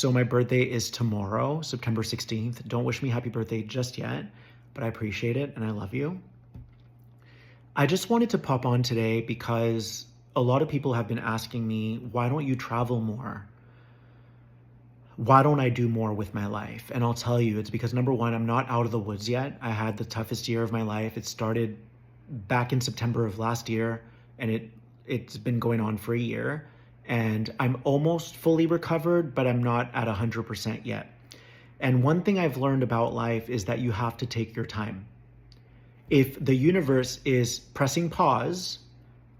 So my birthday is tomorrow, September 16th. Don't wish me happy birthday just yet, but I appreciate it and I love you. I just wanted to pop on today because a lot of people have been asking me, why don't you travel more? Why don't I do more with my life? And I'll tell you, it's because number one, I'm not out of the woods yet. I had the toughest year of my life. It started back in September of last year, and it's been going on for a year. And I'm almost fully recovered, but I'm not at 100% yet. And one thing I've learned about life is that you have to take your time. If the universe is pressing pause,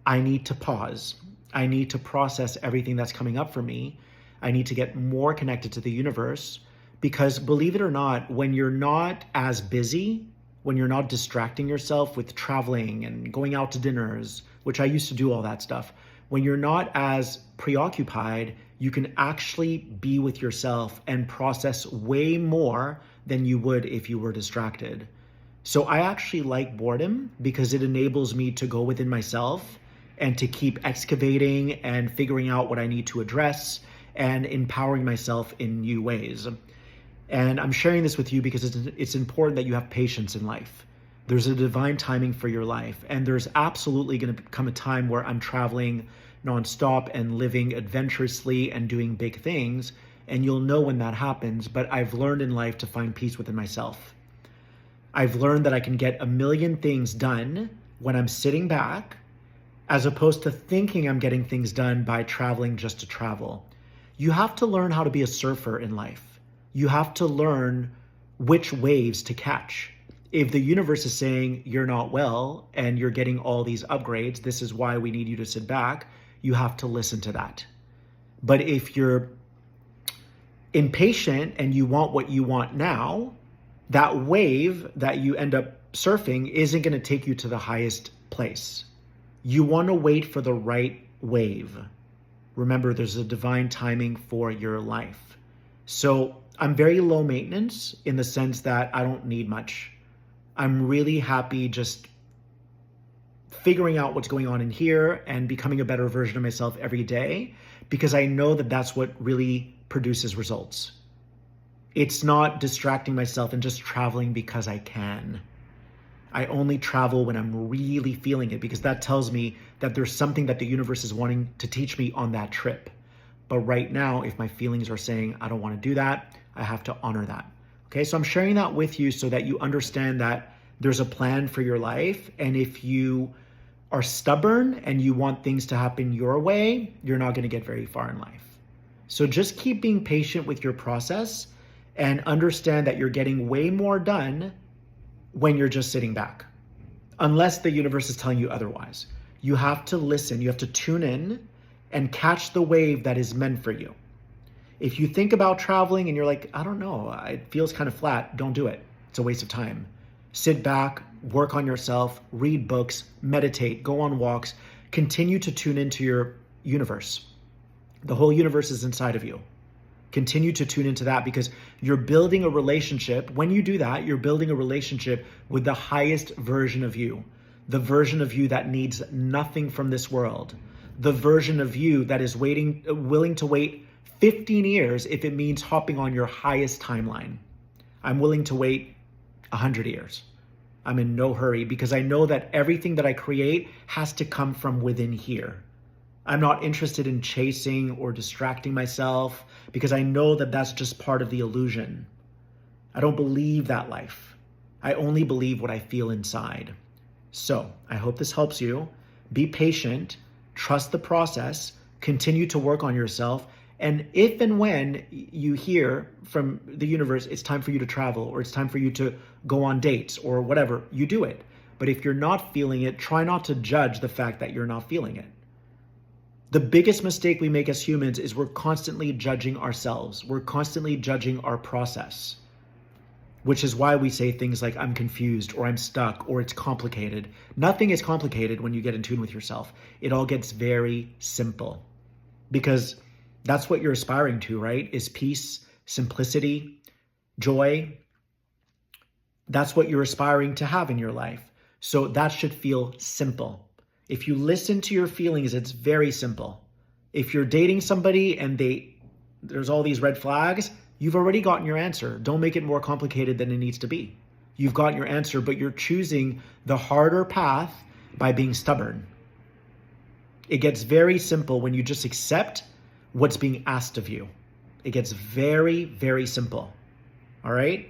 I need to pause. I need to process everything that's coming up for me. I need to get more connected to the universe because, believe it or not, when you're not as busy, when you're not distracting yourself with traveling and going out to dinners, which I used to do all that stuff, when you're not as preoccupied, you can actually be with yourself and process way more than you would if you were distracted. So I actually like boredom because it enables me to go within myself and to keep excavating and figuring out what I need to address and empowering myself in new ways. And I'm sharing this with you because it's important that you have patience in life. There's a divine timing for your life. And there's absolutely going to come a time where I'm traveling nonstop and living adventurously and doing big things. And you'll know when that happens. But I've learned in life to find peace within myself. I've learned that I can get a million things done when I'm sitting back, as opposed to thinking I'm getting things done by traveling just to travel. You have to learn how to be a surfer in life. You have to learn which waves to catch. If the universe is saying you're not well and you're getting all these upgrades, this is why we need you to sit back, you have to listen to that. But if you're impatient and you want what you want now, that wave that you end up surfing isn't going to take you to the highest place. You want to wait for the right wave. Remember, there's a divine timing for your life. So I'm very low maintenance in the sense that I don't need much. I'm really happy just figuring out what's going on in here and becoming a better version of myself every day because I know that that's what really produces results. It's not distracting myself and just traveling because I can. I only travel when I'm really feeling it because that tells me that there's something that the universe is wanting to teach me on that trip. But right now, if my feelings are saying I don't want to do that, I have to honor that. Okay, so I'm sharing that with you so that you understand that there's a plan for your life. And if you are stubborn and you want things to happen your way, you're not going to get very far in life. So just keep being patient with your process and understand that you're getting way more done when you're just sitting back, unless the universe is telling you otherwise. You have to listen, you have to tune in and catch the wave that is meant for you. If you think about traveling and you're like, I don't know, it feels kind of flat, don't do it. It's a waste of time. Sit back, work on yourself, read books, meditate, go on walks, continue to tune into your universe. The whole universe is inside of you. Continue to tune into that because you're building a relationship. When you do that, you're building a relationship with the highest version of you, the version of you that needs nothing from this world, the version of you that is willing to wait 15 years if it means hopping on your highest timeline. I'm willing to wait 100 years. I'm in no hurry because I know that everything that I create has to come from within here. I'm not interested in chasing or distracting myself because I know that that's just part of the illusion. I don't believe that life. I only believe what I feel inside. So I hope this helps you. Be patient, trust the process, continue to work on yourself. And if and when you hear from the universe, it's time for you to travel or it's time for you to go on dates or whatever, you do it. But if you're not feeling it, try not to judge the fact that you're not feeling it. The biggest mistake we make as humans is we're constantly judging ourselves. We're constantly judging our process, which is why we say things like, I'm confused or I'm stuck or it's complicated. Nothing is complicated when you get in tune with yourself. It all gets very simple because that's what you're aspiring to, right? Is peace, simplicity, joy. That's what you're aspiring to have in your life. So that should feel simple. If you listen to your feelings, it's very simple. If you're dating somebody and they there's all these red flags. You've already gotten your answer. Don't make it more complicated than it needs to be. You've gotten your answer, but you're choosing the harder path by being stubborn. It gets very simple when you just accept what's being asked of you. It gets very, very simple. All right?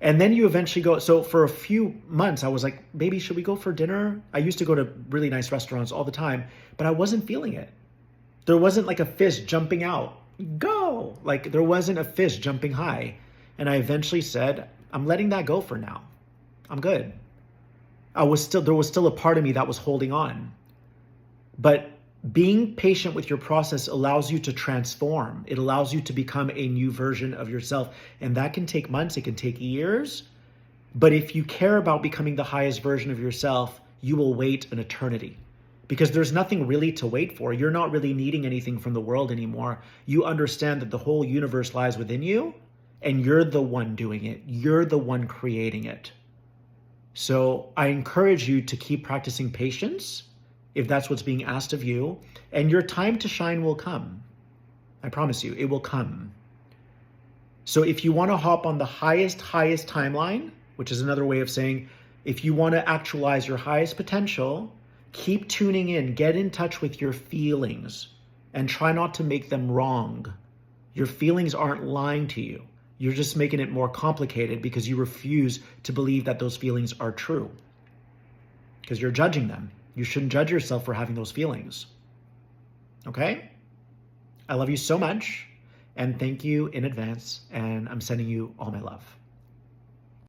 And then you eventually go. So for a few months, I was like, baby, should we go for dinner? I used to go to really nice restaurants all the time, but I wasn't feeling it. There wasn't like a fist jumping out. Go! Like there wasn't a fist jumping high. And I eventually said, I'm letting that go for now. I'm good. There was still a part of me that was holding on. But being patient with your process allows you to transform. It allows you to become a new version of yourself. And that can take months, it can take years. But if you care about becoming the highest version of yourself, you will wait an eternity. Because there's nothing really to wait for. You're not really needing anything from the world anymore. You understand that the whole universe lies within you, and you're the one doing it. You're the one creating it. So I encourage you to keep practicing patience if that's what's being asked of you, and your time to shine will come. I promise you, it will come. So if you want to hop on the highest timeline, which is another way of saying, if you want to actualize your highest potential, keep tuning in, get in touch with your feelings, and try not to make them wrong. Your feelings aren't lying to you. You're just making it more complicated because you refuse to believe that those feelings are true. Because you're judging them. You shouldn't judge yourself for having those feelings. Okay? I love you so much, and thank you in advance, and I'm sending you all my love.